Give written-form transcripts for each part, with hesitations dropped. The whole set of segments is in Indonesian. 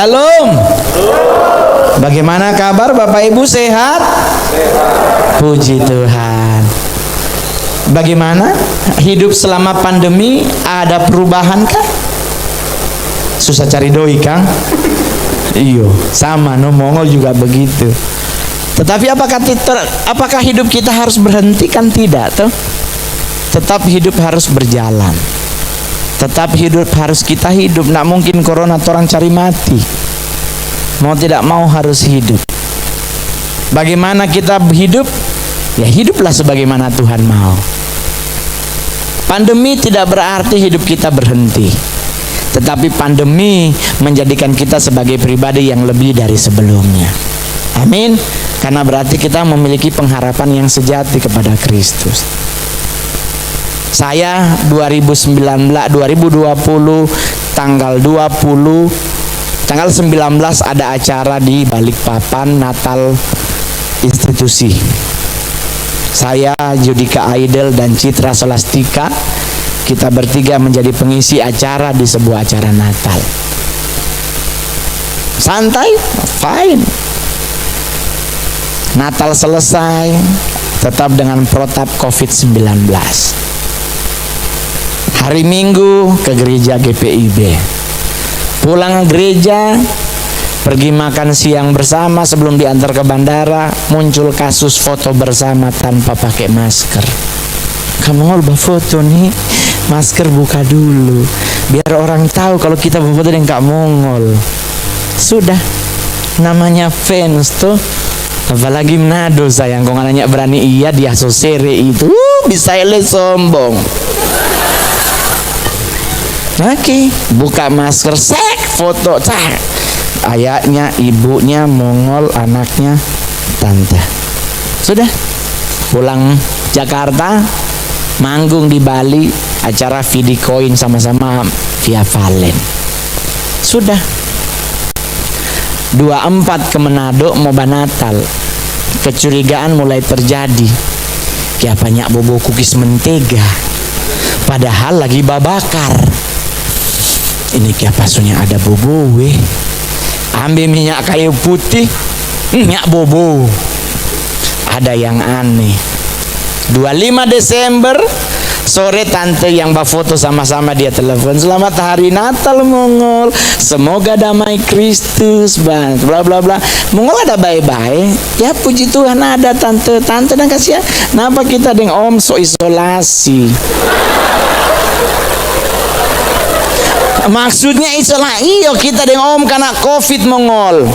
Shalom. Bagaimana kabar Bapak Ibu, sehat? Puji Tuhan. Bagaimana hidup selama pandemi? Ada perubahan kah? Susah cari doi Kang. Iyo, sama no Mongol juga begitu. Tetapi apakah hidup kita harus berhenti? Kan tidak toh. Tetap hidup harus berjalan. Tetap hidup harus kita hidup. Nggak mungkin corona orang cari mati. Mau tidak mau harus hidup. Bagaimana kita hidup? Ya hiduplah sebagaimana Tuhan mau. Pandemi tidak berarti hidup kita berhenti. Tetapi pandemi menjadikan kita sebagai pribadi yang lebih dari sebelumnya. Amin. Karena berarti kita memiliki pengharapan yang sejati kepada Kristus. Saya 2020 tanggal 19 ada acara di Balikpapan, Natal institusi. Saya, Judika Aidel dan Citra Solastika, kita bertiga menjadi pengisi acara di sebuah acara Natal. Santai, fine. Natal selesai, tetap dengan protap COVID-19. Hari Minggu ke gereja GPIB. Pulang gereja, pergi makan siang bersama sebelum diantar ke bandara, muncul kasus foto bersama tanpa pakai masker. Kamu mau foto nih, masker buka dulu, biar orang tahu kalau kita berfoto dengan Kak Mongol. Sudah, namanya fans tuh. Apalagi Manado sayang, kok nanya berani iya dia sosere itu, bisa sombong. Oke, buka masker, sek, foto, cak. Ayahnya, ibunya, Mongol, anaknya, tante. Sudah, pulang Jakarta, manggung di Bali, acara Vidikoin sama-sama via Valen. Sudah. 24 ke Manado mau Natal. Kecurigaan mulai terjadi. Kayak banyak bobo kukis mentega. Padahal lagi babakar. Ini kayak pasunya ada bobo weh. Ambil minyak kayu putih, minyak bobo. Ada yang aneh. 25 Desember sore tante yang foto sama-sama dia telepon, selamat hari Natal Mongol, semoga damai Kristus, bla bla bla. Mongol ada bye-bye. Ya puji Tuhan ada tante dan kasihan. Kenapa kita dengan Om so isolasi? Maksudnya isolasi, iyo kita dengan Om karena COVID Mongol.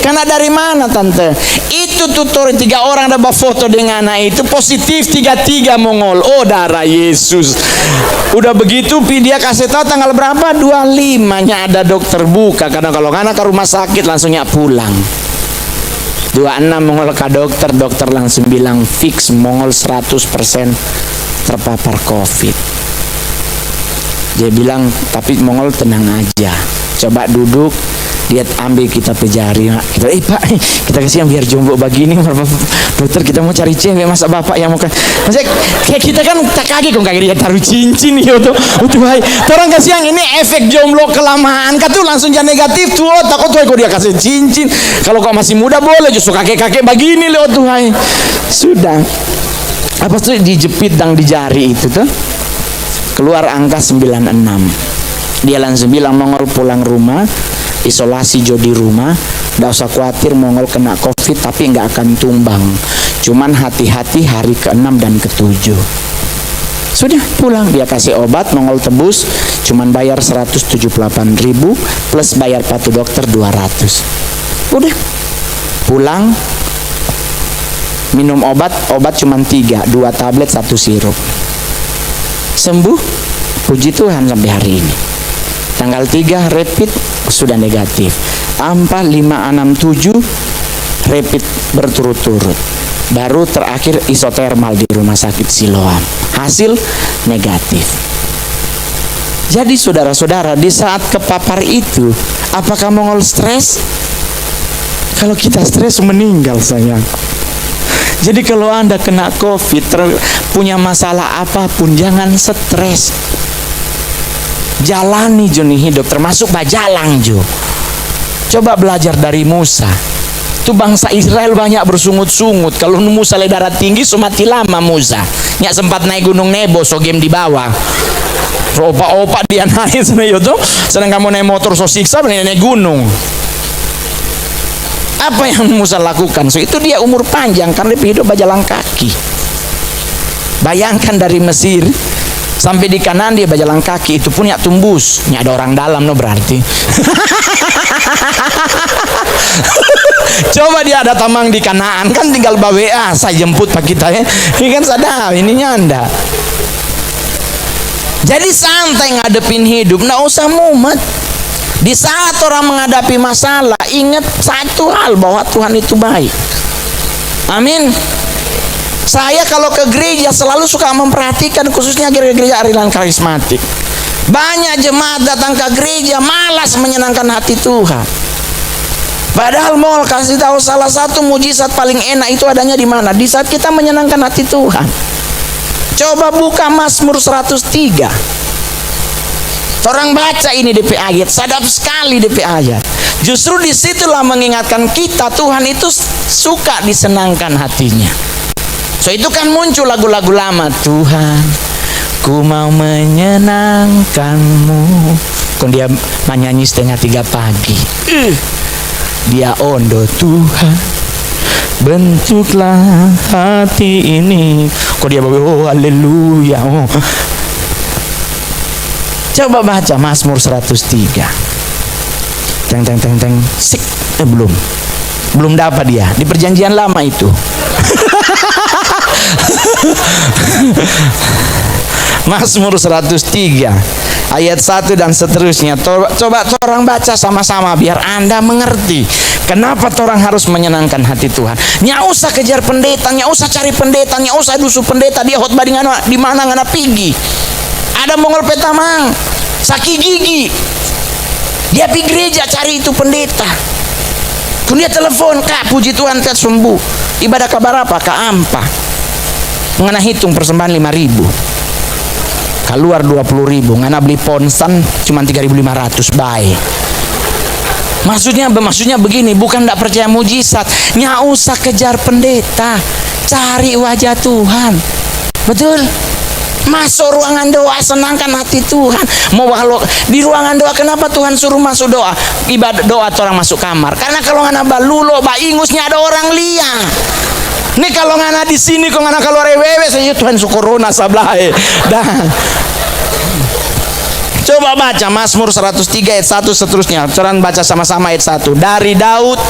Karena dari mana tante? Itu tutor 3 orang ada foto dengan anak itu positif 33 Mongol. Oh darah Yesus. Udah begitu dia kasih tahu tanggal berapa? 25-nya ada dokter buka. Karena kalau anak ke rumah sakit langsungnya pulang. 26 Mongol ke dokter langsung bilang fix Mongol 100% terpapar COVID. Dia bilang, tapi Mongol tenang aja. Coba duduk, dia ambil kita pejari. Kita, Pak, kita kasih yang biar jomblo begini. Dokter, kita mau cari cewek, masa bapak yang mau maksudnya, kayak kita kan tak kaget kok kayak dia taruh cincin gitu. Utuh hai. Orang kasih yang ini efek jomblo kelamaan. Katu langsung jadi negatif tuh. Takut tuh kok dia kasih cincin. Kalau kau masih muda boleh, justru kakek-kakek begini loh tuh hai. Sudah. Apa tuh dijepit dan di jari itu tuh? Keluar angka 96. Dia langsung bilang Mongol pulang rumah, isolasi jo di rumah, nggak usah khawatir Mongol kena COVID tapi nggak akan tumbang. Cuman hati-hati hari ke-6 dan ke-7. Sudah pulang, dia kasih obat Mongol tebus, cuman bayar 178.000 plus bayar patu dokter 200. Udah pulang, minum obat cuman 3, 2 tablet 1 sirup. Sembuh, puji Tuhan sampai hari ini. Tanggal 3 rapid sudah negatif. 4, 5, 6, 7 rapid berturut-turut. Baru terakhir isotermal di rumah sakit Siloam. Hasil negatif. Jadi saudara-saudara, di saat kepapar itu, apakah Mongol stres? Kalau kita stres meninggal sayang. Jadi kalau Anda kena COVID, punya masalah apapun, jangan stres. Jalani jo nih hidup, termasuk bajalang jo. Coba belajar dari Musa. Itu bangsa Israel banyak bersungut-sungut. Kalau Musa le darat tinggi, so mati lama Musa. Nyak sempat naik gunung Nebo, so game di bawah. Opa-opa dia naik sana itu. Sedang kamu naik motor so siksa, naik gunung. Apa yang Musa lakukan? So itu dia umur panjang karena dia hidup berjalan kaki. Bayangkan dari Mesir sampai di Kanaan dia berjalan kaki, itu pun ya tumbus. Ini ada orang dalam no berarti. Coba dia ada tamang di Kanaan, kan tinggal bawa saya jemput pak kita ya. Ini kan sadar, ini nyanda. Jadi santai ngadepin hidup, nggak usah mumet. Di saat orang menghadapi masalah, ingat satu hal, bahwa Tuhan itu baik. Amin. Saya kalau ke gereja selalu suka memperhatikan, khususnya gereja aliran karismatik. Banyak jemaat datang ke gereja malas menyenangkan hati Tuhan. Padahal mau kasih tahu salah satu mujizat paling enak itu adanya di mana? Di saat kita menyenangkan hati Tuhan. Coba buka Mazmur 103. Orang baca ini DP ayat, sadap sekali DP ayat. Justru disitulah mengingatkan kita Tuhan itu suka disenangkan hatinya. So itu kan muncul lagu-lagu lama. Tuhan, ku mau menyenangkanmu. Kon dia menyanyi setengah 3 pagi. Dia ondo, Tuhan, bentuklah hati ini. Kok dia bawa oh haleluya. Oh. Coba baca Mazmur 103. Teng. Sik, belum dapat dia di perjanjian lama itu. Mazmur 103 ayat 1 dan seterusnya. Coba orang baca sama-sama biar Anda mengerti kenapa orang harus menyenangkan hati Tuhan. Nya usah kejar pendeta, nya usah cari pendeta, nya usah dusu pendeta dia khotbah di mana ngana pigi. Ada mongol petamang sakit gigi, dia pergi gereja cari itu pendeta. Kemudian dia telepon, kak puji Tuhan kak sembuh. Ibadah kabar apa? Kak ampa. Ngana hitung persembahan 5.000. Keluar 20.000. Ngana beli ponsan cuma 3.500. Baik. Maksudnya begini, bukan tidak percaya mujizat. Nya usah kejar pendeta, cari wajah Tuhan. Betul? Masuk ruangan doa, senangkan hati Tuhan. Mau walau di ruangan doa, kenapa Tuhan suruh masuk doa? Ibadah doa orang masuk kamar. Karena kalau ngana balulo, baingusnya ada orang lihat. Nih kalau ngana di sini, kalau ngana keluar wewe, saya Tuhan syukuruna sablai. Dah. Coba baca Mazmur 103 ayat 1 seterusnya. Coran baca sama-sama ayat 1. Dari Daud,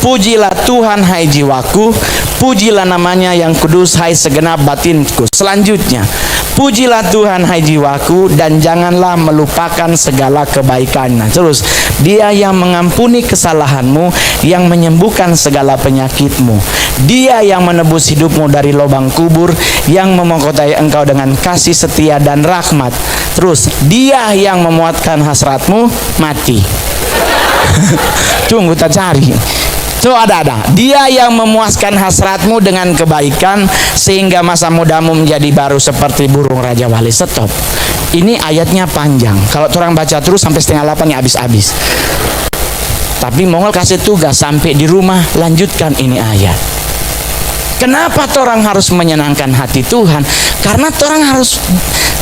pujilah Tuhan hai jiwaku, pujilah namanya yang kudus hai segenap batinku. Selanjutnya, pujilah Tuhan hai jiwaku dan janganlah melupakan segala kebaikannya. Terus, dia yang mengampuni kesalahanmu, yang menyembuhkan segala penyakitmu. Dia yang menebus hidupmu dari lubang kubur, yang memengkotai engkau dengan kasih setia dan rahmat. Terus, dia yang memuatkan hasratmu mati. Tunggu tak cari. So ada. Dia yang memuaskan hasratmu dengan kebaikan sehingga masa mudamu menjadi baru seperti burung raja wali. Stop. Ini ayatnya panjang. Kalau orang baca terus sampai 7:30 ya habis-habis. Tapi Mongol kasih tugas sampai di rumah lanjutkan ini ayat. Kenapa orang harus menyenangkan hati Tuhan? Karena orang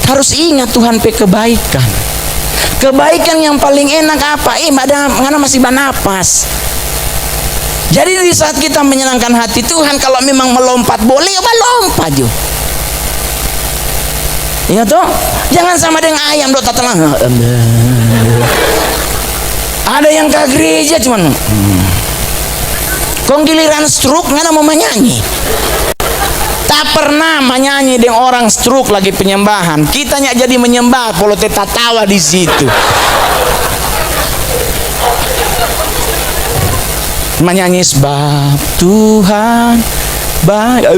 harus ingat Tuhan pe kebaikan. Kebaikan yang paling enak apa? Mana masih bernapas. Jadi di saat kita menyenangkan hati Tuhan, kalau memang melompat boleh, ya melompat jo. Iya toh? Jangan sama dengan ayam dok telang. Ada yang ke gereja cuman kong giliran stroke ngana mau menyanyi. Tak pernah menyanyi dengan orang stroke lagi penyembahan. Kita jadi menyembah, polo teta tawa di situ. Menyanyi sebab Tuhan baik.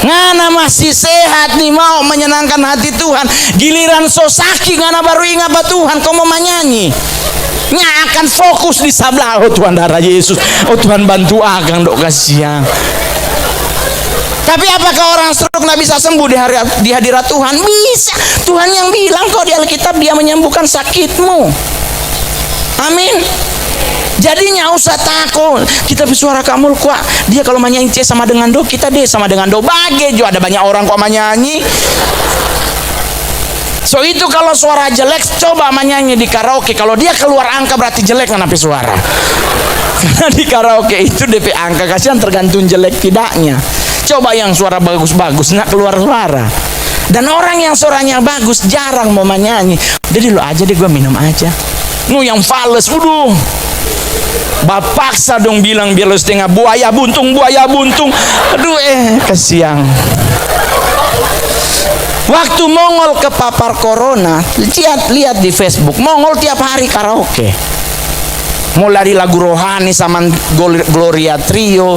Ngana masih sehat nih mau menyenangkan hati Tuhan. Giliran so sakit ngana baru ingat apa Tuhan kau mau menyanyi. Nya akan fokus di sebelah. Oh Tuhan darah Yesus. Oh Tuhan bantu agang dok kasihan. Tapi apakah orang stroke nggak bisa sembuh di hadirat Tuhan? Bisa. Tuhan yang bilang kok di Alkitab, Dia menyembuhkan sakitmu. Amin. Jadi nggak usah takut. Kita bersuara kamul kuat. Dia kalau menyanyi C sama dengan do, kita D sama dengan do. Bagai juga ada banyak orang kok menyanyi. So itu kalau suara jelek, coba menyanyi di karaoke. Kalau dia keluar angka berarti jelek kan api suara. Karena di karaoke itu DP angka, kasihan tergantung jelek tidaknya. Coba yang suara bagus-bagus nggak keluar suara. Dan orang yang suaranya bagus jarang mau menyanyi. Jadi lo aja deh, gue minum aja. Yang fales, bapaksa dong bilang biar lo setengah buaya buntung. Aduh kesiang. Waktu Mongol kepapar corona, lihat di Facebook, Mongol tiap hari karaoke. Mulai dari lagu rohani sama Gloria Trio,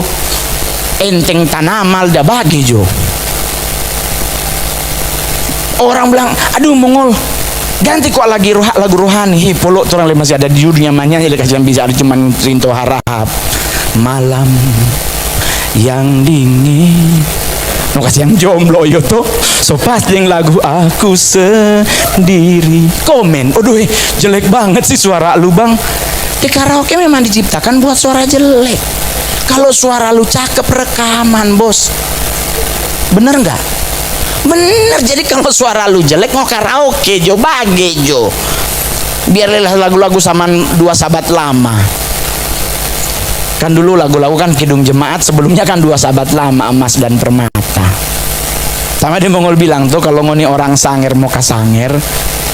Enteng Tanamal, dah bagi jo. Orang bilang, aduh Mongol, ganti kok lagu rohani. Polok orang masih ada di dunia mananya, kasih bisa ada cuman rinto harap. Malam yang dingin. Mau kasih yang jomblo itu so pasti yang lagu aku sendiri. Komen, aduh jelek banget sih suara lu bang. Di karaoke memang diciptakan buat suara jelek. Kalau suara lu cakep rekaman bos. Bener nggak? Bener. Jadi kalau suara lu jelek mau karaoke jo, bage jo. Biarlah lagu-lagu sama dua sahabat lama. Kan dulu lagu-lagu kan Kidung Jemaat, sebelumnya kan dua sahabat lama, Emas dan Permata. Sama dia Mongol bilang tuh, kalau ngoni orang Sanger mau ke Sanger,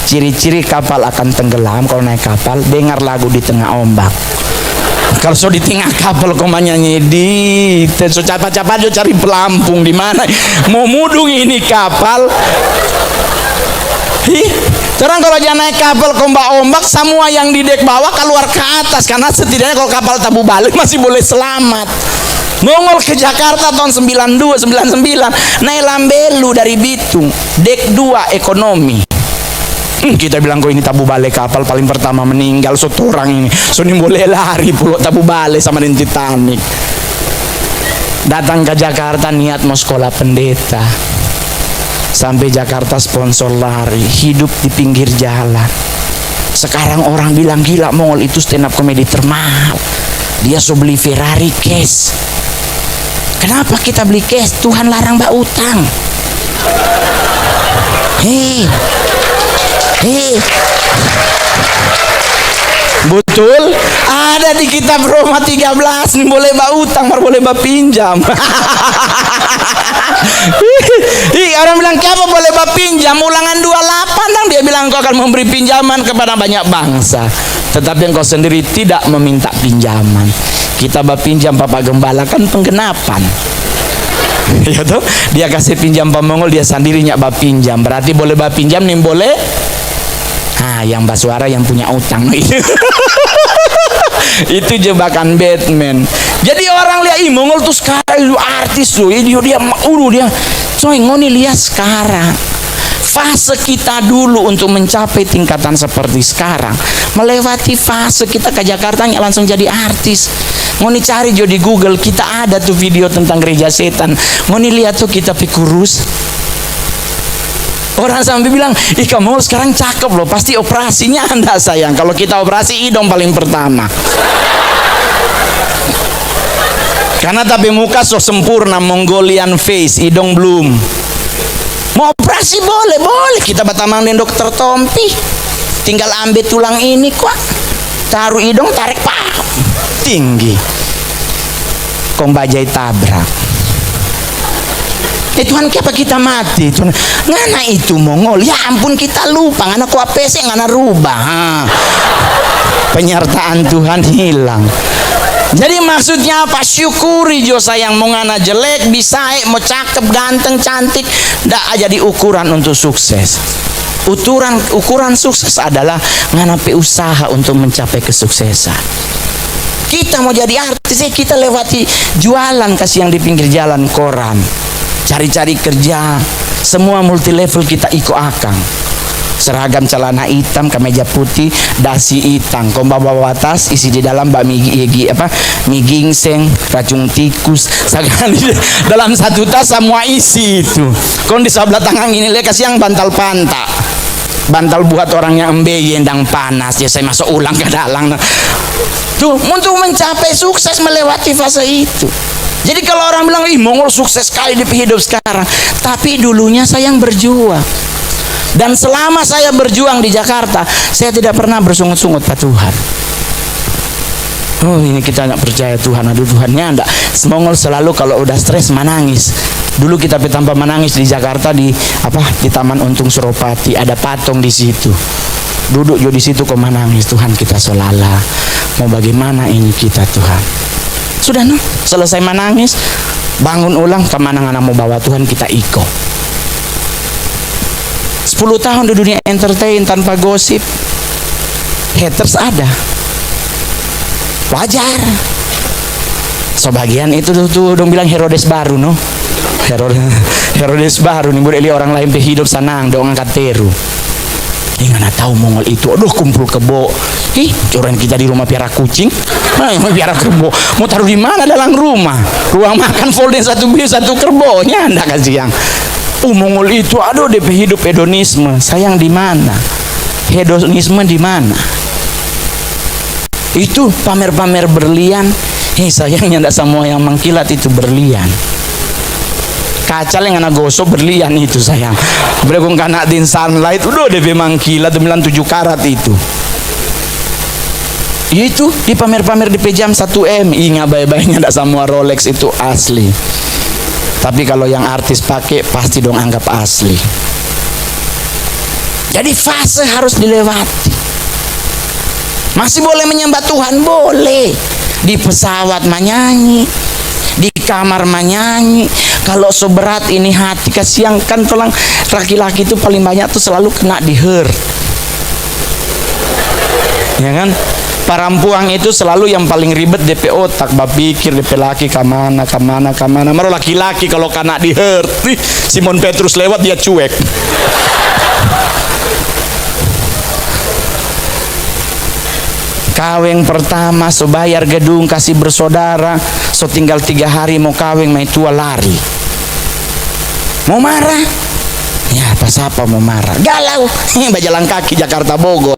ciri-ciri kapal akan tenggelam kalau naik kapal, dengar lagu di tengah ombak. Kalau so di tengah kapal kau nyanyi di, so capat-capat cari pelampung di mana? Mau mudung ini kapal. Sekarang kalau jangan naik kapal ombak, semua yang di dek bawah keluar ke atas, karena setidaknya kalau kapal tabu balik masih boleh selamat. Mongol ke Jakarta tahun 92, 99 naik Lambelu dari Bitung, dek 2 ekonomi. Kita bilang kok ini tabu balik kapal paling pertama meninggal satu orang ini. So ini boleh lari pulau tabu balik sama dengan Titanic. Datang ke Jakarta niat mau sekolah pendeta. Sampai Jakarta sponsor lari, hidup di pinggir jalan. Sekarang orang bilang gila, Mongol itu stand up komedi termahal. Dia so beli Ferrari cash. Kenapa kita beli cash? Tuhan larang mbak utang. Hei. Betul, ada di kitab Roma 13 nih, boleh mbak utang, boleh mbak pinjam. Orang bilang kenapa boleh mbak pinjam? Ulangan 28 dan dia bilang kau akan memberi pinjaman kepada banyak bangsa, tetapi engkau sendiri tidak meminta pinjaman. Kita mbak pinjam Bapak Gembala kan penggenapan. Ya toh, dia kasih pinjam Pak Mongol, dia sendirinya mbak pinjam. Berarti boleh mbak pinjam nih boleh. Yang mbak suara yang punya utang itu jebakan Batman. Jadi orang lihat Mongol tuh sekarang itu artis tuh, dia coy ngoni lihat sekarang fase kita dulu untuk mencapai tingkatan seperti sekarang, melewati fase kita ke Jakarta langsung jadi artis. Ngoni cari jo di Google, kita ada tuh video tentang gereja setan. Ngoni lihat tuh kita kurus. Orang sampai bilang, kamu sekarang cakep loh, pasti operasinya Anda sayang. Kalau kita operasi hidung paling pertama. Karena tapi muka so sempurna, Mongolian face, hidung belum. Mau operasi boleh. Kita batamangin dokter Tompi. Tinggal ambil tulang ini kok. Taruh hidung, tarik pak. Tinggi. Kong bajai tabrak. Tuhan kenapa kita mati? Tuhan, ngana itu Mongol. Ya ampun kita lupa. Ngana ku apese ngana rubah. Penyertaan Tuhan hilang. Jadi maksudnya apa? Syukuri jo sayang, mau ngana jelek, bisa, mau cakep, ganteng, cantik, ndak aja di ukuran untuk sukses. Ukuran sukses adalah ngana usaha untuk mencapai kesuksesan. Kita mau jadi artis, kita lewati jualan kasih yang di pinggir jalan koran. Cari-cari kerja, semua multi level kita ikut akang. seragam celana hitam, kemeja putih, dasi hitam, kau bawa tas isi di dalam mie ginseng, racun tikus, sekali dalam satu tas semua isi itu. Kau di sebelah tangan ini lihat kasih yang bantal pantak, bantal buat orang yang yendang panas, ya saya masuk ulang ke dalam tuh untuk mencapai sukses melewati fase itu. Jadi kalau orang bilang ih Mongol sukses sekali di hidup sekarang, tapi dulunya saya yang berjuang. Dan selama saya berjuang di Jakarta, saya tidak pernah bersungut-sungut Pak Tuhan. Oh ini kita nggak percaya Tuhan, aduh Tuhannya enggak. Mongol selalu kalau udah stres menangis. Dulu kita tanpa menangis di Jakarta di Taman Untung Suropati, ada patung di situ. Duduk di situ kok menangis, Tuhan kita solala. Mau bagaimana ini kita Tuhan? Sudah selesai menangis, bangun ulang kemana mau bawa Tuhan kita ikut. 10 tahun di dunia entertain tanpa gosip, haters ada, wajar. Sebagian itu tuh dong bilang Herodes baru Herodes baru nih boleh lihat orang lain hidup senang dong angkat teru. Nggak tahu Mongol itu, aduh kumpul kebo. Orang kita di rumah piara kucing, piara kebo. Mau taruh di mana dalam rumah? Ruang makan folding satu kerbonya, anda kasih yang. Mongol itu, aduh DP hidup hedonisme. Sayang di mana? Hedonisme di mana? Itu pamer-pamer berlian. Sayangnya tidak semua yang mengkilat itu berlian. Kaca yang anak gosok berlian itu sayang. Beragam kena din sunlight, udah DP mengkilat 97 karat itu. Itu di pamer-pamer di jam 1M. Ingat baik-baiknya tidak semua Rolex itu asli. Tapi kalau yang artis pakai pasti dong anggap asli. Jadi fase harus dilewati. Masih boleh menyembah Tuhan, boleh. Di pesawat menyanyi, di kamar menyanyi. Kalau seberat ini hati, kasihan kan tulang laki-laki itu paling banyak tuh selalu kena di hurt. Ya kan? Parampuang itu selalu yang paling ribet DP otak, bapikir DP laki kemana. Maru laki-laki kalau kena di hurt, Simon Petrus lewat dia cuek. Kaweng pertama, so bayar gedung, kasih bersaudara, so tinggal 3 hari mau kaweng, mai tua lari. Mau marah? Ya pas apa mau marah? Galau, berjalan kaki Jakarta Bogor.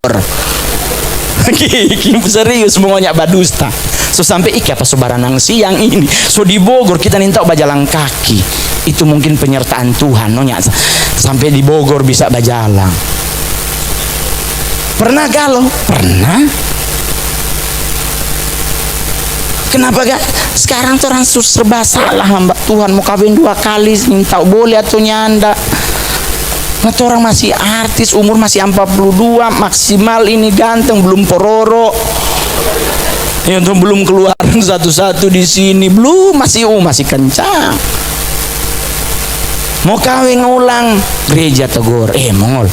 Serius semuanya badusta. So sampai apa sebaranang siang ini. So di Bogor kita minta berjalan kaki. Itu mungkin penyertaan Tuhan nonya. Sampai di Bogor bisa berjalan. Pernah galau? Pernah. Kenapa gak? Sekarang tuh orang serba salah hamba Tuhan. Mau kawin 2 kali minta boleh atau nyanda. Nggak orang masih artis, umur masih 42, maksimal ini ganteng, belum pororo. Ya tuh belum keluar satu-satu di sini, belum masih kencang. Mau kawin ulang, gereja tegur, Mongol.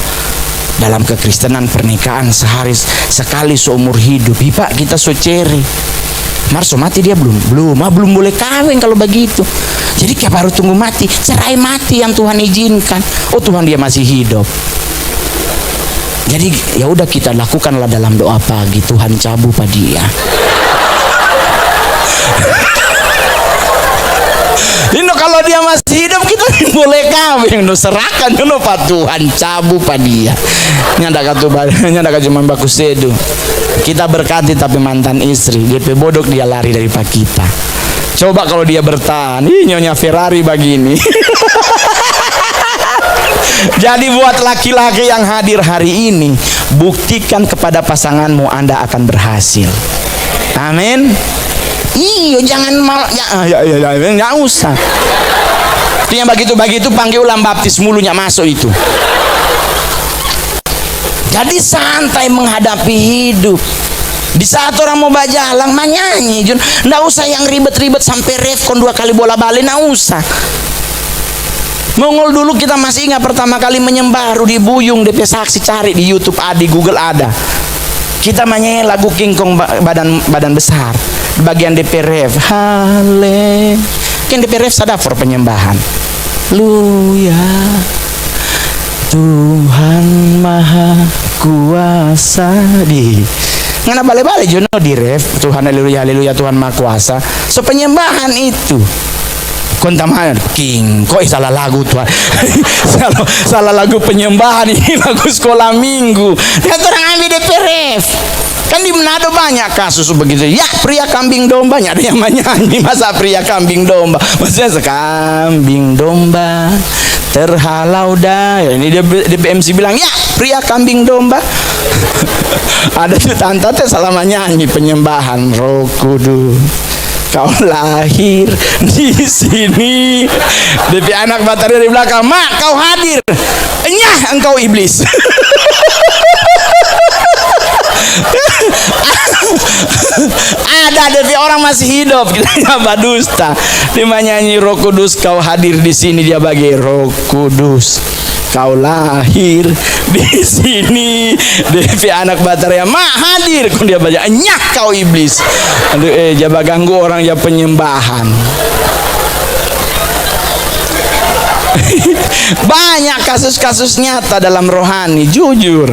Dalam kekristenan pernikahan sehari sekali seumur hidup. Pak kita so ceri. Marso mati dia belum boleh kawin kalau begitu. Jadi kayak baru tunggu mati, cerai mati yang Tuhan izinkan. Oh Tuhan dia masih hidup. Jadi ya udah kita lakukanlah dalam doa pagi, Tuhan cabu pada dia. Ini kalau dia masih hidup kita boleh kawin, serahkan Pak Tuhan cabu pada dia. Nyanda cuma bagus sedu. Kita berkati tapi mantan istri, DP bodok dia lari dari Pak kita. Coba kalau dia bertahan, nyonya Ferrari begini. Jadi buat laki-laki yang hadir hari ini, buktikan kepada pasanganmu Anda akan berhasil. Amin. Iya, jangan malah ya usah. Itu yang begitu panggil ulang baptis mulunya masuk itu. Jadi santai menghadapi hidup. Di saat orang mau bajalang menyanyi, nggak usah yang ribet-ribet sampai refkon 2 kali bola balik, nggak usah. Mongol dulu kita masih ingat pertama kali menyembah di Buyung, DP saksi cari di YouTube ada, di Google ada. Kita menyanyi lagu King Kong badan besar, bagian DP ref, hale, kan DP ref sadar for penyembahan. Luya, Tuhan Maha Kuasa di ngana bale-bale jono di ref Tuhan haleluya haleluya Tuhan Maha Kuasa. So penyembahan itu kontaman king kok salah lagu Tuhan. salah lagu penyembahan, ini lagu sekolah minggu. Dan orang ambil DP ref. Kan di Manado banyak kasus begitu. Ya pria kambing domba, ada yang menyanyi masa pria kambing domba. Maksudnya sekambing domba terhalau dah. Ini dia MC bilang ya pria kambing domba. Ada tuh tante teh salah menyanyi penyembahan Roh Kudus. Kau lahir di sini. DP anak baterai di belakang, mak kau hadir. Nyah engkau iblis. Ada DP orang masih hidup kita badusta. Dia menyanyi Roh Kudus kau hadir di sini, dia bagi Roh Kudus kau lahir di sini. DP anak baterai mak hadir kun dia baca nyah kau iblis. Aduh jaba ganggu orang ya penyembahan. Banyak kasus-kasus nyata dalam rohani, jujur.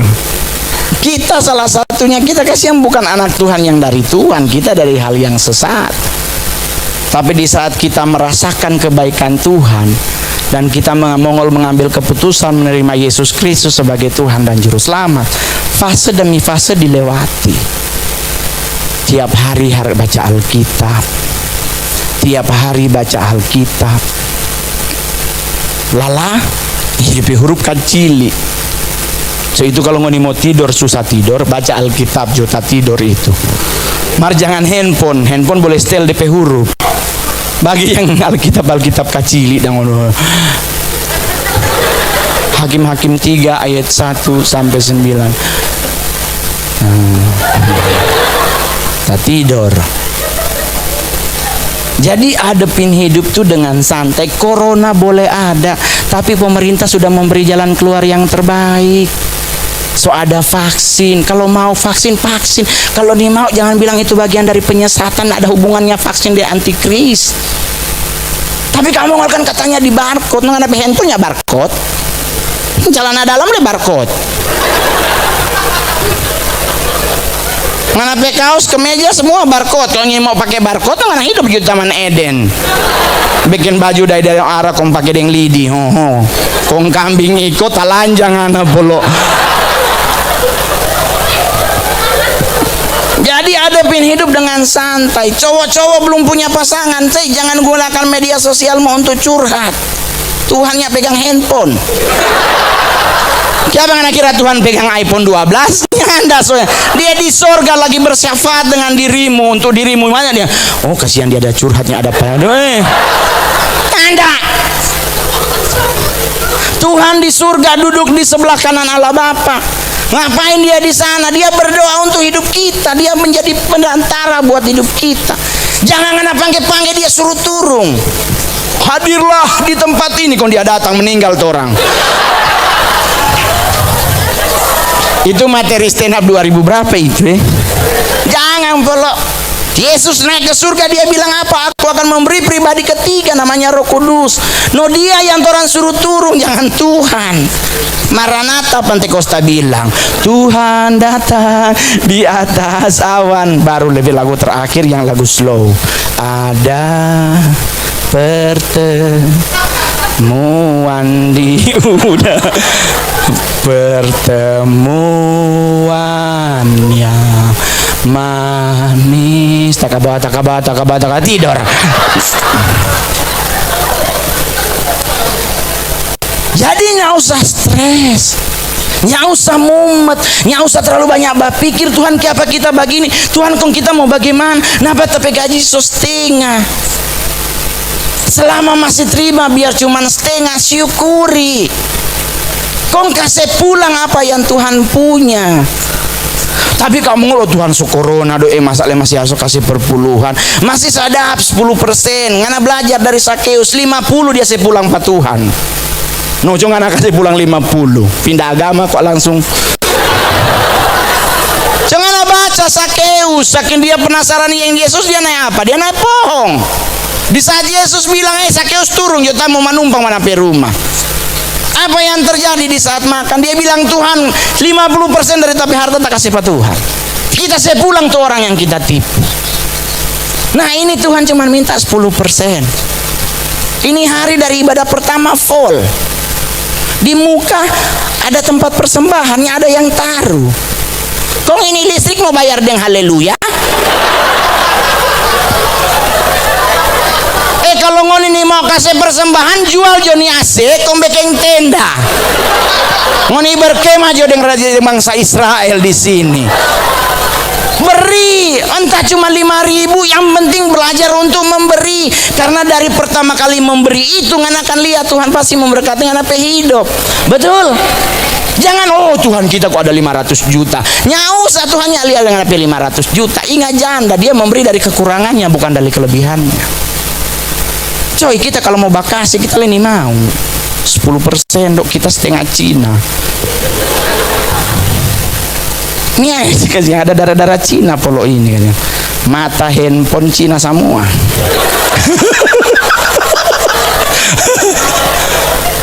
Kita salah satunya, kita kasihan bukan anak Tuhan yang dari Tuhan, kita dari hal yang sesat. Tapi di saat kita merasakan kebaikan Tuhan dan kita mengambil keputusan menerima Yesus Kristus sebagai Tuhan dan Juru Selamat, fase demi fase dilewati. Tiap hari harus baca Alkitab, tiap hari baca Alkitab. Lala hidup huruf kecil. So itu kalau mau tidur susah tidur, baca Alkitab juta tidur itu. Mar jangan handphone boleh setel DP huruf. Bagi yang Alkitab kecil dan Hakim-Hakim 3 ayat 1 sampai 9. Tak tidur. Jadi hadapin hidup tuh dengan santai. Corona boleh ada, tapi pemerintah sudah memberi jalan keluar yang terbaik. So ada vaksin, kalau mau vaksin. Kalau nih mau jangan bilang itu bagian dari penyesatan, ada hubungannya vaksin dengan antikris. Tapi kamu kan katanya di barcode, nggak ada handphonenya barcode. Celana dalam deh barcode. Mana pakai kaos kemeja semua barcode. Kalau mau pakai barcode mana hidup di Taman Eden. Bikin baju dari arah kong pakai deng lidi. Kong kambing ikut talanjang anak polo. Jadi hadapin hidup dengan santai. Cowok-cowok belum punya pasangan, jangan gunakan media sosial mau untuk curhat. Tuhannya pegang handphone. Siapa yang kira Tuhan pegang iPhone 12? Anda soalnya dia di sorga lagi bersyafaat dengan dirimu, untuk dirimu. Mana dia? Oh kasihan dia ada curhatnya, ada apa? Anda Tuhan di surga duduk di sebelah kanan Allah Bapa. Ngapain dia di sana? Dia berdoa untuk hidup kita. Dia menjadi perantara buat hidup kita. Jangan kena panggil-panggil dia suruh turun. Hadirlah di tempat ini. Kalau dia datang meninggal tuh orang. Itu materi stand up 2000 berapa itu Jangan polo. Yesus naik ke surga, dia bilang apa? Aku akan memberi pribadi ketiga namanya Roh Kudus. No dia yang orang suruh turun, jangan Tuhan. Maranatha Pentakosta bilang Tuhan datang di atas awan. Baru lebih lagu terakhir yang lagu slow. Ada pertemuan di udara, pertemuannya manis. Takabah tidur. Jadi nggak usah stres, nggak usah mumet, nggak usah terlalu banyak berpikir Tuhan kenapa kita begini, Tuhan kong kita mau bagaimana, kenapa tapi gaji setengah. Selama masih terima biar cuman setengah, syukuri. Kong kasih pulang apa yang Tuhan punya. Tapi kamu lo Tuhan corona doe masalah masih harus kasih perpuluhan, masih sadap 10%. Ngana belajar dari Sakeus 50 dia sepulang pak Tuhan. No jangan kasih pulang 50. Pindah agama kok langsung. Jangan baca Sakeus, saking dia penasaran yang Yesus dia naik apa? Dia naik pohon. Di saat Yesus bilang Sakeus turun, kita mau menumpang mana pe rumah. Apa yang terjadi di saat makan? Dia bilang, Tuhan 50% dari tapi harta tak kasih pak Tuhan. Kita sepulang tuh orang yang kita tipu. Nah ini Tuhan cuma minta 10%. Ini hari dari ibadah pertama full. Di muka ada tempat persembahannya, ada yang taruh. Kok ini listrik mau bayar dengan haleluya? Kalau ngon ini mau kasih persembahan, jual Joni AC, kong bekeng tenda. Ngoni berkemah jo dengan raja bangsa Israel di sini. Beri, entah cuma 5.000, yang penting belajar untuk memberi. Karena dari pertama kali memberi itu, ngan akan lihat Tuhan pasti memberkati ngan apa hidup. Betul? Jangan, oh Tuhan kita kok ada 500 juta. Nyausah Tuhan lihat dengan apa 500 juta. Ingat janda, dia memberi dari kekurangannya, bukan dari kelebihannya. Coy, kita kalau mau bakasi kita ini mau 10%, dok kita setengah Cina. Ini aja ada darah-darah Cina polo ini kan. Mata handphone Cina semua.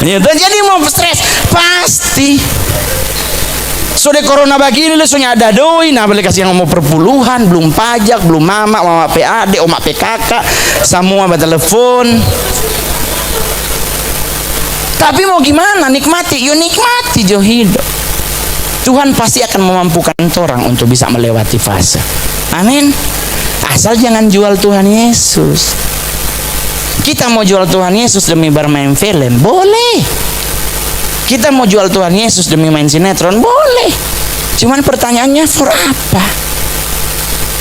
Jadi mau stres pasti. Sudah corona begini lesunya ada doi, nah boleh kasih yang mau perpuluhan, belum pajak, belum mama PAD, oma PKK, semua bertelepon. Tapi mau gimana? Nikmati, yuk nikmati jo hidup. Tuhan pasti akan memampukan orang untuk bisa melewati fase. Amin. Asal jangan jual Tuhan Yesus. Kita mau jual Tuhan Yesus demi bermain film, boleh. Kita mau jual Tuhan Yesus demi main sinetron, boleh. Cuman pertanyaannya for apa?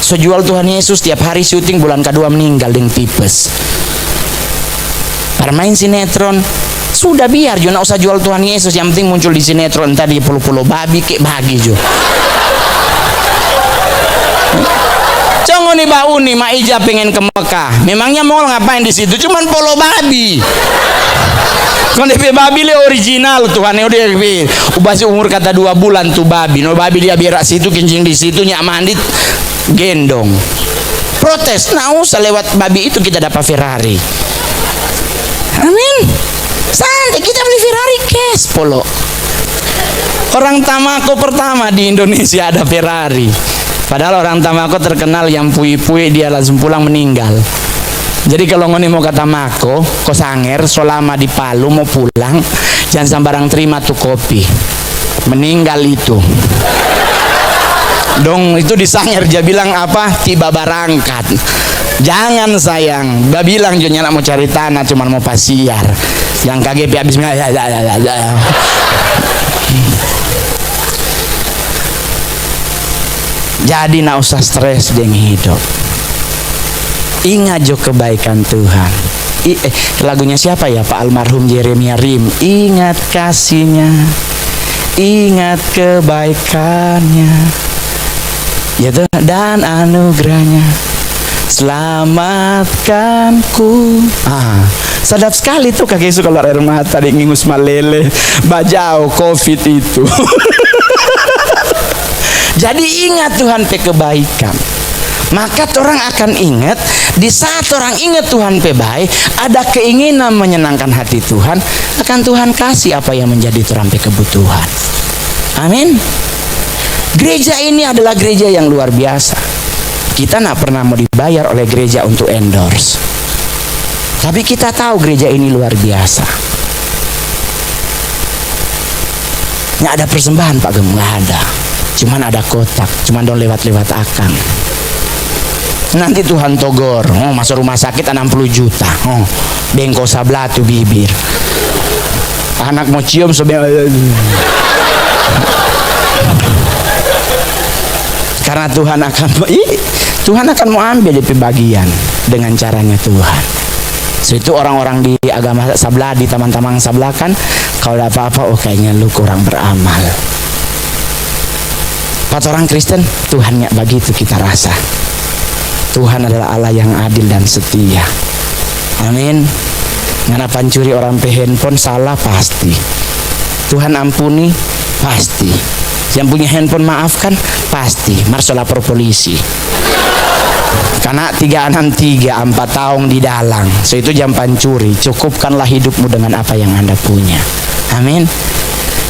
So jual Tuhan Yesus tiap hari syuting, bulan kedua meninggal dengan tipes. Bermain sinetron, sudah biar jo, nggak usah jual Tuhan Yesus, yang penting muncul di sinetron tadi pulau-pulau babi kek bagi jo. Congo nih bau nih, Mak Ija pengen ke Mekah. Memangnya mau ngapain di situ? Cuman polo babi. Kon DP babi le original Tuhan udah ubasi umur kata 2 bulan tuh babi. No babi dia berak situ, kencing di situ, nyak mandi gendong. Protes, nah usah lewat babi itu kita dapat Ferrari. Amin. Santai kita beli Ferrari cash polo. Orang Tamako pertama di Indonesia ada Ferrari. Padahal orang Tamako terkenal yang pui-pui dia langsung pulang meninggal. Jadi kalau ngoni mau ke Tamako, ko Sanger, selama di Palu mau pulang, jangan sembarang terima tuh kopi. Meninggal itu. Dong itu di Sanger dia bilang apa? Tiba berangkat. Jangan sayang, dia bilang dia nak mau cari tanah, cuma mau pasiar. Yang KGP habis jadi nak usah stres dengan hidup. Ingat jo kebaikan Tuhan. Lagunya siapa ya? Pak almarhum Jeremia Rim. Ingat kasihnya, ingat kebaikannya, ya dan anugerahnya, selamatkanku. Sedap sekali tuh kakek itu kalau air mata di ngingus malele bajau COVID itu. Jadi ingat Tuhan pe kebaikan. Maka orang akan ingat, di saat orang ingat Tuhan pe baik, ada keinginan menyenangkan hati Tuhan, akan Tuhan kasih apa yang menjadi orang pe kebutuhan. Amin. Gereja ini adalah gereja yang luar biasa. Kita tidak pernah mau dibayar oleh gereja untuk endorse. Tapi kita tahu gereja ini luar biasa. Nggak ada persembahan Pak Gem, nggak ada. Cuman ada kotak, cuman dong lewat-lewat akang. Nanti Tuhan togor, masuk rumah sakit 60 juta, bengkok sabla tuh bibir. Anak mau cium sebenarnya. Karena Tuhan akan mau ambil di pembagian dengan caranya Tuhan. So, itu orang-orang di agama sabla, di teman-teman sabla kan, kalau ada apa-apa, kayaknya lu kurang beramal. Pas orang Kristen, Tuhannya begitu kita rasa. Tuhan adalah Allah yang adil dan setia. Amin. Ngana pancuri orang pe handphone salah pasti. Tuhan ampuni pasti. Yang punya handphone maafkan pasti. Marso lapor polisi. Karena 363 4 tahun di dalang. So itu jam pancuri. Cukupkanlah hidupmu dengan apa yang Anda punya. Amin.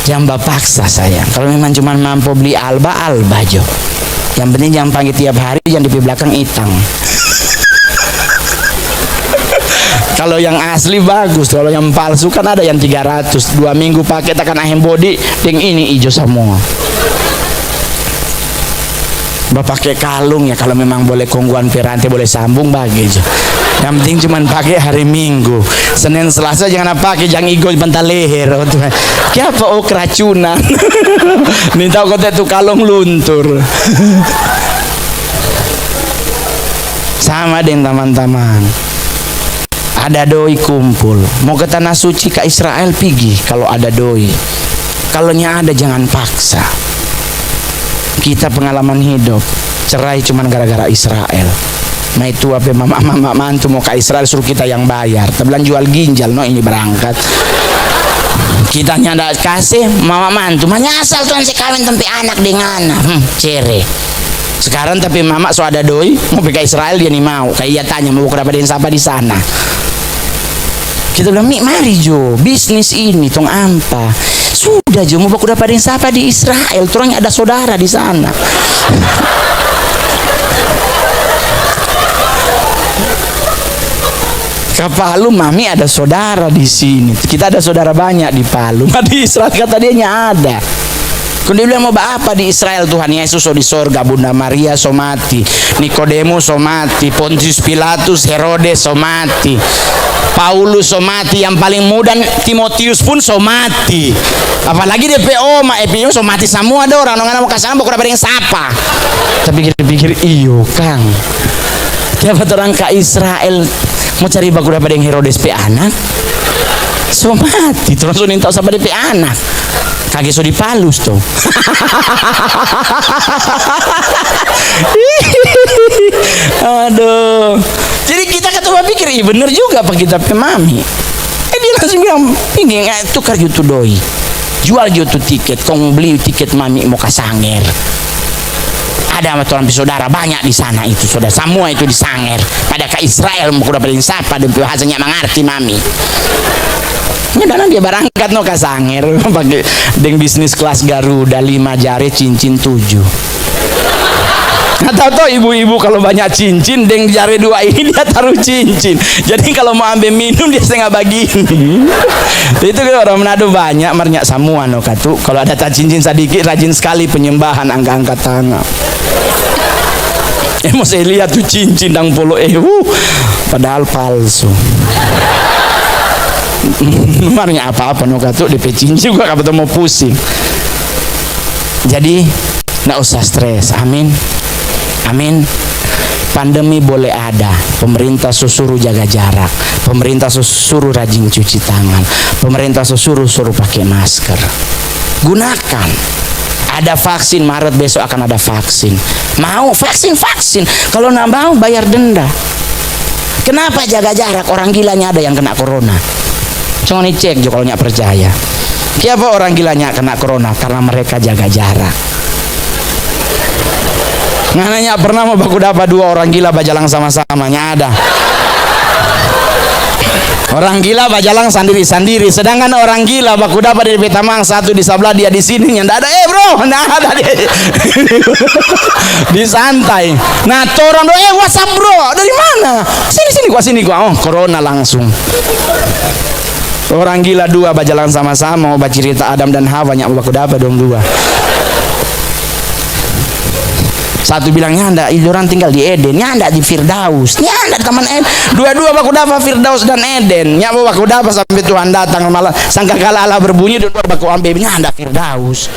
Jangan paksa sayang. Kalau memang cuma mampu beli alba jo. Yang penting jangan panggil tiap hari, jangan di belakang itang. Kalau yang asli bagus, kalau yang palsu kan ada yang 300, 2 minggu pakai takkan ahem body, yang ini hijau semua. Pakai kalung ya, kalau memang boleh kongguan piranti boleh sambung bagi aja. Yang penting cuman pakai hari Minggu, Senin Selasa jangan pakai, jangan igo bentar leher. Kenapa? Oh keracunan. Minta kota itu kalung luntur. Sama dengan teman-teman. Ada doi kumpul, mau ke tanah suci ke Israel pergi kalau ada doi. Kalau ada jangan paksa. Kita pengalaman hidup cerai cuman gara-gara Israel. Nah itu apa mama mantu mau ke Israel suruh kita yang bayar. Terbilang jual ginjal no ini berangkat. Kita nyanda kasih mama mantu, menyasal tuan si kawin tempi anak dengan cere. Sekarang tapi mama so ada doi mau pergi ke Israel dia nih mau. Kayak ia tanya mau kenapa dia siapa di sana. Kita bilang, mari Jo, bisnis ini tong ampa. Sudah Jo, mau baku dapat siapa di Israel. Turangnya ada saudara di sana. Ke Palu, mami ada saudara di sini. Kita ada saudara banyak di Palu. Di Israel kata dia ada. Kemudian dia bilang mau apa di Israel, Tuhan Yesus so di sorga, Bunda Maria so mati, Nikodemus so mati, Pontius Pilatus, Herodes so mati, Paulus so mati, yang paling muda Timotius pun so mati. Apalagi DPO ma EPO so mati semua ada orang nggak mau kasih bukan ada yang sapa. Tapi pikir iyo Kang, tiap orang ke Israel mau cari baku dapat yang Herodes pe anak so mati, terus minta sama DP anak. Kage so dipalus tuh. Aduh. Jadi kita ketua pikir, iya bener juga apa kita pemami. Dia langsung bilang, ini tukar gitu doi. Jual gitu tiket, kong beli tiket mami mau ke Sanger. Ada sama orang saudara banyak di sana itu, saudara semua itu di Sanger. Pada ke Israel mau dapat siapa dan bahasanya mengerti mami. Dan dia berangkat no ke Sanger pakai deng bisnis kelas Garuda 5 jari cincin 7. Atau ibu-ibu kalau banyak cincin deng jari 2 ini dia taruh cincin. Jadi kalau mau ambil minum dia setengah begini. Itu orang Manado banyak marnya semua no katu. Kalau ada cincin sedikit rajin sekali penyembahan angkat-angkat tangan. Mau saya lihat tuh cincin dang polo padahal palsu. Marnya apa-apa no katu DP cincin juga kapan mau pusing. Jadi nggak usah stres. Amin. Amin. Pandemi boleh ada, pemerintah suruh jaga jarak, pemerintah suruh rajin cuci tangan, pemerintah suruh pakai masker. Gunakan. Ada vaksin, Maret besok akan ada vaksin. Mau vaksin. Kalau nggak mau bayar denda. Kenapa jaga jarak? Orang gilanya ada yang kena corona. Cuma cek jo kalau nggak percaya. Kenapa orang gilanya kena corona? Karena mereka jaga jarak. Ngananya pernah mau baku dapat 2 orang gila bajalang sama-sama ada. Orang gila bajalang sendiri-sendiri, sedangkan orang gila baku dapat dari Betamang satu di sebelah dia di sini ndak ada bro, ndak ada di santai. Nah, orang do WhatsApp bro, dari mana? Sini gua. Oh, corona langsung. Orang gila 2 bajalang sama-sama mau baca cerita Adam dan Hawa nya baku dapat dong 2. Satu bilangnya anda orang tinggal di Eden, anda di Firdaus, anda teman Eden. Dua-dua baku dapat Firdaus dan Eden. Nya baku dapat sampai Tuhan datang malah sangkakala Allah berbunyi dua baku ambilnya anda Firdaus.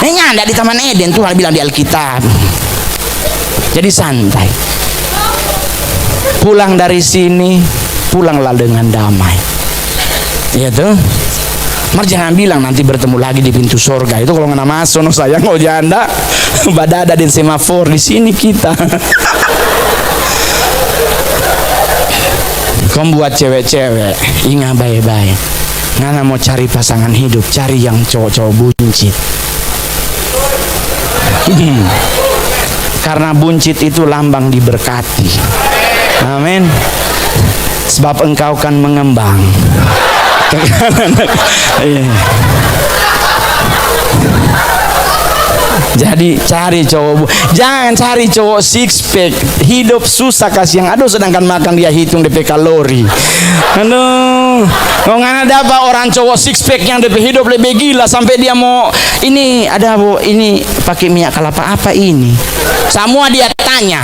Anda di taman Eden Tuhan bilang di Alkitab. Jadi santai. Pulang dari sini, pulanglah dengan damai. Iya tuh. Mar jangan bilang nanti bertemu lagi di pintu surga. Itu kalau nggak masuk, no sayang oh janda. Badada di semafor di sini kita. Kau buat cewek-cewek ingat baik-baik. Ngana mau cari pasangan hidup, cari yang cowok-cowok buncit. Karena buncit itu lambang diberkati. Amin. Sebab engkau kan mengembang. ke kanan. Iya. Jadi cari cowok, jangan cari cowok six pack, hidup susah kasihan. Aduh, sedangkan makan dia hitung DP kalori. Aduh, kok nggak ada apa orang cowok six pack yang DP hidup lebih gila sampai dia mau ini ada bu, ini pakai minyak kelapa apa ini? Semua dia tanya.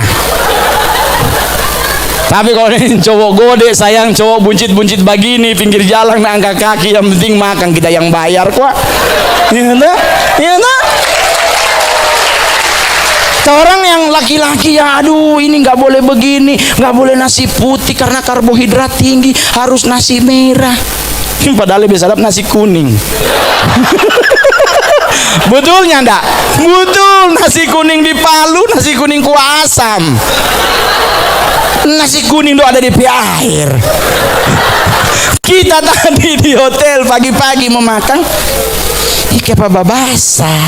Tapi kalau ini cowok gode sayang, cowok buncit-buncit begini pinggir jalan angkat kaki, yang penting makan, kita yang bayar kok. Iya enggak? Iya enggak? Orang yang laki-laki ya, aduh ini nggak boleh begini, nggak boleh nasi putih karena karbohidrat tinggi, harus nasi merah. Padahal lebih sedap nasi kuning. Betulnya enggak? Betul, nasi kuning di Palu, nasi kuning kuah asam. Nasi kuning itu ada di air. Kita tadi di hotel pagi-pagi mau makan, ike apa basah.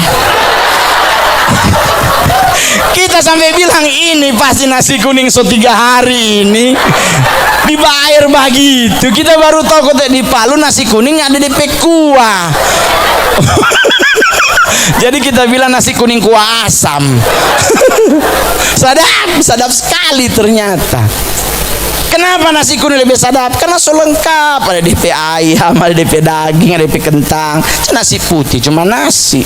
Kita sampai bilang ini pasti nasi kuning so 3 hari ini di air begitu. Kita baru tahu kok di Palu nasi kuning ada di kuah. Jadi kita bilang nasi kuning kuah asam. Sadap sekali ternyata. Kenapa nasi kuning lebih sadap? Karena so lengkap, ada DP ayam, ada DP daging, ada DP kentang. Nasi putih cuma nasi.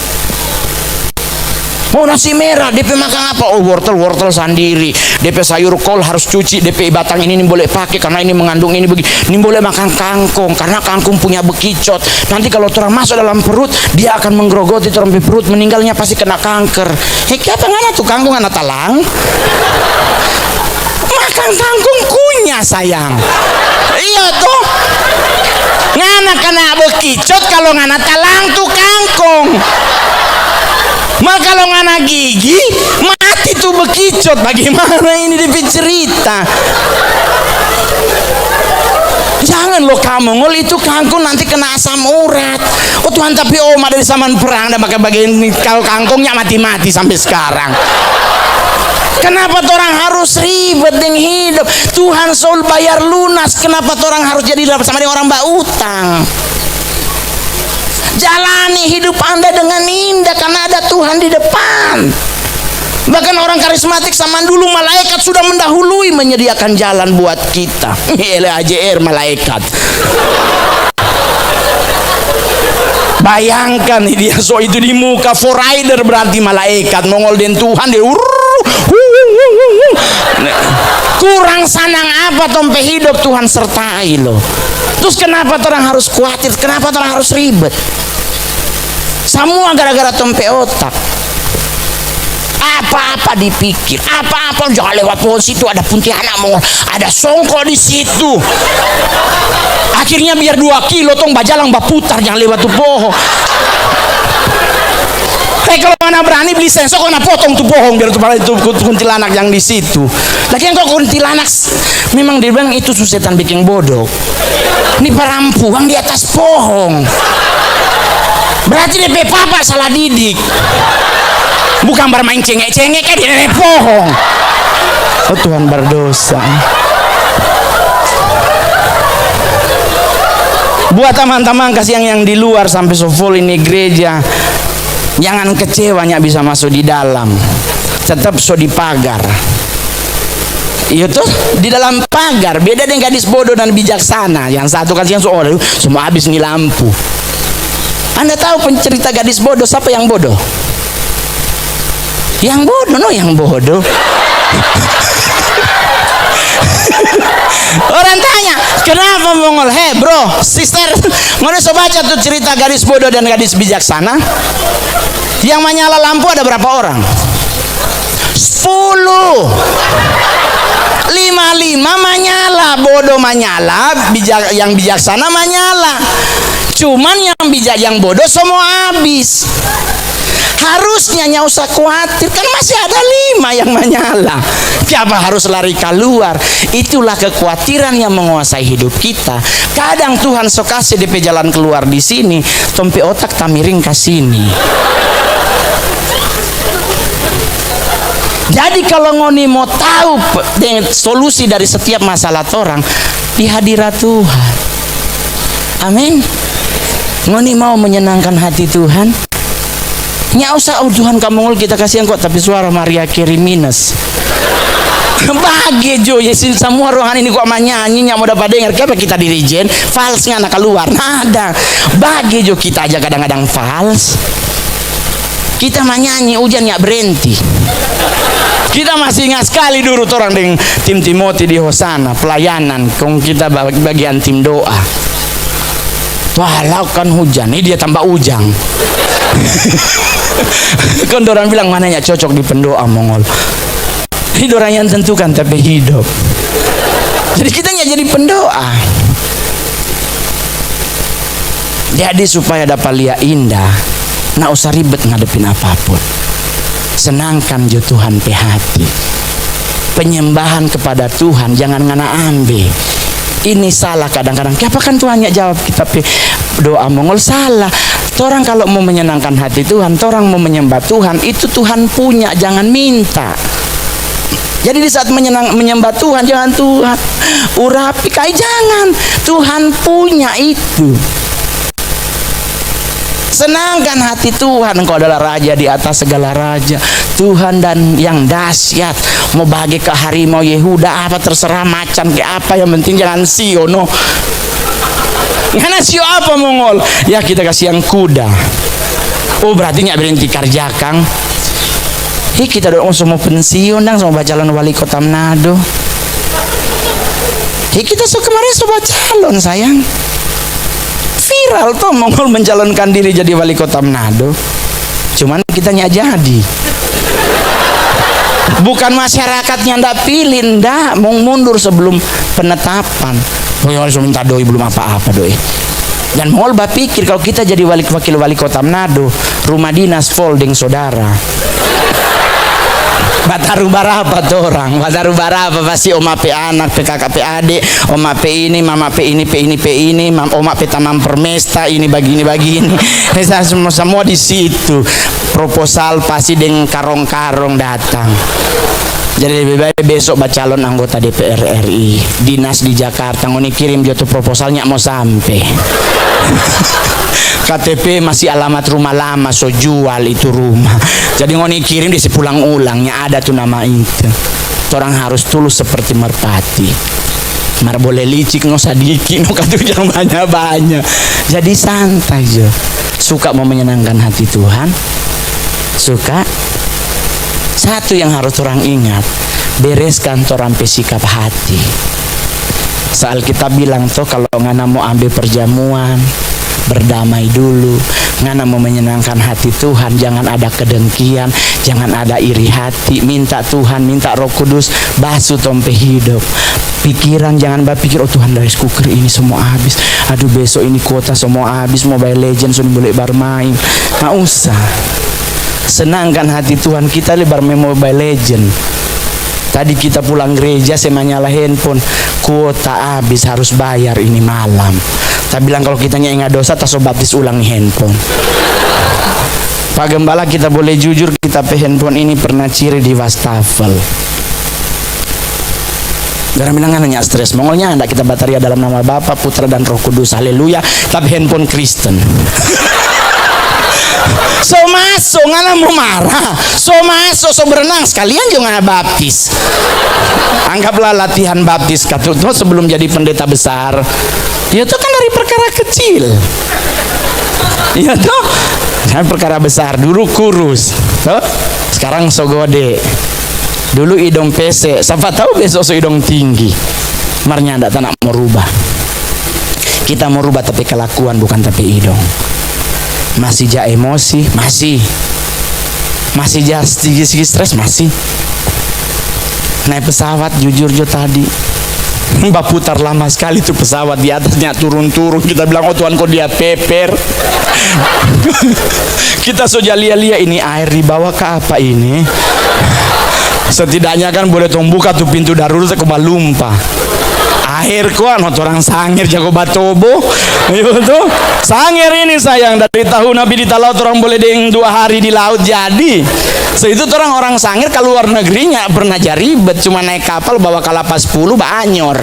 Mau nasi merah, DP makan apa? Oh, wortel sendiri. DP sayur kol harus cuci, DP batang ini boleh pakai karena ini mengandung ini begini. Ini boleh makan kangkung karena kangkung punya bekicot. Nanti kalau orang masuk dalam perut, dia akan menggerogoti orang perut, meninggalnya pasti kena kanker. Apa ngana tuh kangkung anak talang? Makan kangkung kunyah sayang. Iya tuh. Ngana kena bekicot kalau ngana talang tuh kangkung. Maka kalau ngana gigi mati tuh bekicot. Bagaimana ini cerita? Jangan lo kamu ngol itu kangkung nanti kena asam urat. Oh Tuhan, tapi ada di zaman perang dan pakai bagian kalau kangkungnya mati-mati sampai sekarang. Kenapa orang harus ribet dengan hidup? Tuhan soal bayar lunas. Kenapa orang harus jadi sama dengan orang mbak utang? Jalani hidup Anda dengan indah karena ada Tuhan di depan. Bahkan orang karismatik zaman dulu malaikat sudah mendahului menyediakan jalan buat kita. LAJR malaikat. Bayangkan dia so itu di muka forrider berarti malaikat nongol den Tuhan dia. Kurang sanang apa tompe hidup Tuhan sertai lo. Terus kenapa orang harus khawatir? Kenapa orang harus ribet? Semua gara-gara tompe otak. Apa-apa dipikir, apa-apa jangan lewat pohon situ ada kuntilanak mongol, ada songkol di situ. Akhirnya biar 2 kilo tong bajalang baputar jangan lewat tuh pohon. Kalau mana berani beli sensor, kau potong tuh pohon biar itu kuntilanak yang di situ. Lagi yang kau kuntilanak memang dia bilang itu setan bikin bodoh. Ini perampuan di atas pohon. Berarti dia papa salah didik. Bukan bermain cengek-cengek kan di pohon. Oh Tuhan berdosa. Buat teman-teman kasih yang di luar sampai so full ini gereja, jangan kecewanya bisa masuk di dalam. Tetap so di pagar. Iya tuh di dalam pagar. Beda dengan gadis bodoh dan bijaksana. Yang satu kasih yang so semua habis nih lampu. Anda tahu pencerita gadis bodoh siapa yang bodoh? Yang bodoh, no yang bodoh. Orang tanya, kenapa mongol? Hei bro, sister, mana so baca tuh cerita gadis bodoh dan gadis bijaksana? Yang menyala lampu ada berapa orang? 10. 5 menyala, bodoh menyala, yang bijaksana menyala. Cuman yang bodoh semua habis. Harusnya nggak usah khawatir kan masih ada 5 yang menyala. Siapa harus lari keluar? Itulah kekhawatiran yang menguasai hidup kita. Kadang Tuhan so kasih DP jalan keluar di sini, tompe otak tamiring ke sini. Jadi kalau ngoni mau tahu solusi dari setiap masalah orang, di hadirat Tuhan. Amin. Ngoni mau menyenangkan hati Tuhan. Nya usah Tuhan kamu kita kasihan kok, tapi suara Maria Carey minus. Bagi jo yesin semua ruangan ini kok nyanyi nya mau dapat dengar kenapa kita dirijen fals ngana keluar nada. Bagi jo kita aja kadang-kadang fals. Kita nyanyi hujan nggak berhenti. Kita masih ingat sekali dulu orang dengan tim Timothy di Hosana pelayanan kong kita bagian tim doa. Walau kan hujan, ini dia tambah ujang. Kan orang bilang mananya cocok di pendoa Mongol. Ini orang yang tentukan tapi hidup. Jadi kita nggak jadi pendoa. Jadi supaya dapat lihat indah, nggak usah ribet ngadepin apapun. Senangkan jo Tuhan pe hati. Penyembahan kepada Tuhan jangan ngana ambil. Ini salah kadang-kadang. Kenapa kan Tuhan nggak jawab kita pe doa Mongol salah. Orang kalau mau menyenangkan hati Tuhan, orang mau menyembah Tuhan, itu Tuhan punya, jangan minta. Jadi di saat menyembah Tuhan, jangan Tuhan urapi kai, jangan. Tuhan punya itu. Senangkan hati Tuhan, engkau adalah raja di atas segala raja, Tuhan dan yang dahsyat. Mau bagi ke harimau Yehuda apa terserah macan ke apa, yang penting jangan sio no. Karena sio apa Mongol? Ya kita kasih yang kuda. Oh berarti nggak berhenti kerja Kang. Kita doang semua pensiun dang sama calon wali kota Manado. Kita kemarin coba calon sayang. Viral tuh Mongol mencalonkan diri jadi wali kota Manado. Cuman kita nggak jadi. Bukan masyarakatnya ndak pilih, ndak mau mundur sebelum penetapan. Oh ya harus minta doi belum apa-apa doi. Dan Mongol berpikir kalau kita jadi wakil wali kota Manado, rumah dinas folding saudara. Bataru barapa tuh orang, bataru barapa pasti oma pe anak, pe kakak pe adik, oma pe ini, mama pe ini, oma pe tamam permesta ini begini. Semua di situ. Proposal pasti dengan karong-karong datang. Jadi lebih baik besok calon anggota DPR RI, dinas di Jakarta, ngoni kirim dia tuh proposalnya mau sampai. KTP masih alamat rumah lama, so jual itu rumah. Jadi ngoni kirim dia sepulang ulangnya ada tuh nama itu. Orang harus tulus seperti merpati. Mar boleh licik no sadiki no katu jangan banyak. Jadi santai aja. Suka mau menyenangkan hati Tuhan. Suka. Satu yang harus orang ingat, bereskan orang pesikap hati. Soal kita bilang tuh kalau ngana mau ambil perjamuan, berdamai dulu. Ngana mau menyenangkan hati Tuhan, jangan ada kedengkian, jangan ada iri hati. Minta Tuhan, minta Roh Kudus basuh tompe hidup. Pikiran jangan berpikir oh Tuhan rice cooker ini semua habis. Aduh besok ini kuota semua habis, Mobile Legends sudah boleh bermain. Nggak usah. Senangkan hati Tuhan kita lebar main Mobile Legend. Tadi kita pulang gereja saya menyala handphone, kuota habis harus bayar ini malam. Saya bilang kalau kita ingat dosa tak so baptis ulang handphone. Pak Gembala kita boleh jujur kita pe handphone ini pernah ciri di wastafel. Gara bilang hanya stres, Mongolnya hendak kita bataria dalam nama Bapa, Putra dan Roh Kudus. Haleluya. Tapi handphone Kristen. So masuk ngana mau marah, so masuk so berenang sekalian juga ngana baptis. Anggaplah latihan baptis katuh sebelum jadi pendeta besar. Ya itu kan dari perkara kecil. Ya tuh kan perkara besar dulu kurus, tuh sekarang so gede. Dulu hidung pesek, siapa tahu besok so hidung tinggi. Marnya ndak nak mau rubah. Kita mau rubah tapi kelakuan bukan tapi hidung. Masih ja emosi, masih ja sedikit stres, masih naik pesawat jujur jo tadi mbak putar lama sekali tuh pesawat, di atasnya turun-turun, kita bilang oh Tuhan kok dia peper. Kita so lia-lia ini air di bawah ke apa ini, setidaknya kan boleh buka tuh pintu darurat ke lumpah. Akhir kuan orang sangir jago batobo itu sangir ini sayang dari tahun Nabi di laut orang boleh deng 2 hari di laut jadi itu orang sangir ke luar negerinya pernah jaribet cuma naik kapal bawa kalapa 10 banyor.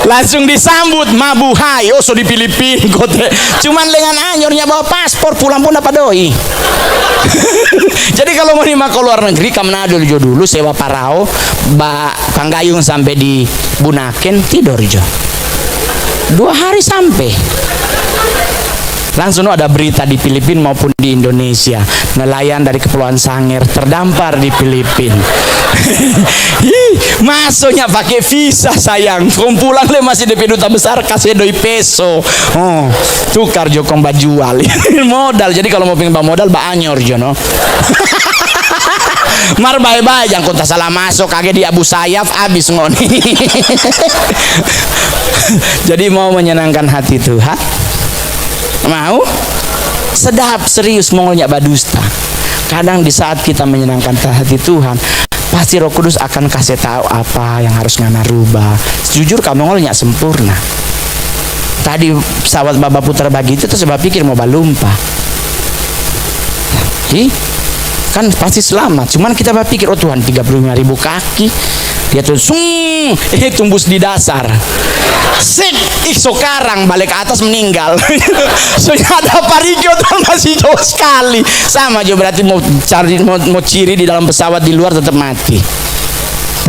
Langsung disambut mabuhay. Oh, so di Filipina kote. Cuman dengan anyornya bawa paspor, pulang pun dapat doi. Jadi kalau mau lima ke luar negeri, Manado dulu sewa parao, panggayung sampai di Bunaken, tidur jo. 2 hari sampai. Langsung ada berita di Filipina maupun di Indonesia, nelayan dari Kepulauan Sangihe terdampar di Filipina. Masuknya pakai visa sayang, kumpulan le masih DP duta besar kasih doi peso. Oh, tukar jokong bajual modal. Jadi kalau mau pengen modal anyor jo no. Mar bye-bye jangan kota salah masuk kage di Abu Sayyaf abis ngoni. Jadi mau menyenangkan hati Tuhan, mau sedap serius mongolnya badusta. Kadang di saat kita menyenangkan hati Tuhan, pasti Roh Kudus akan kasih tahu apa yang harus ngana rubah. Jujur kamu mongolnya sempurna. Tadi pesawat Bapak putar begitu terus Bapak pikir mau balumpah. Kan pasti selamat. Cuman kita berpikir, oh Tuhan 35.000 kaki dia tuh tumbus di dasar. Sekarang balik ke atas meninggal. Soalnya ada parigio masih jauh sekali. Sama aja berarti mau ciri di dalam pesawat di luar tetap mati.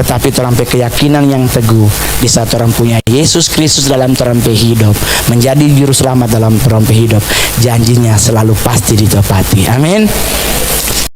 Tetapi terampai keyakinan yang teguh di saat orang punya Yesus Kristus dalam terampai hidup, menjadi juru selamat dalam terampai hidup, janjinya selalu pasti ditepati. Amin.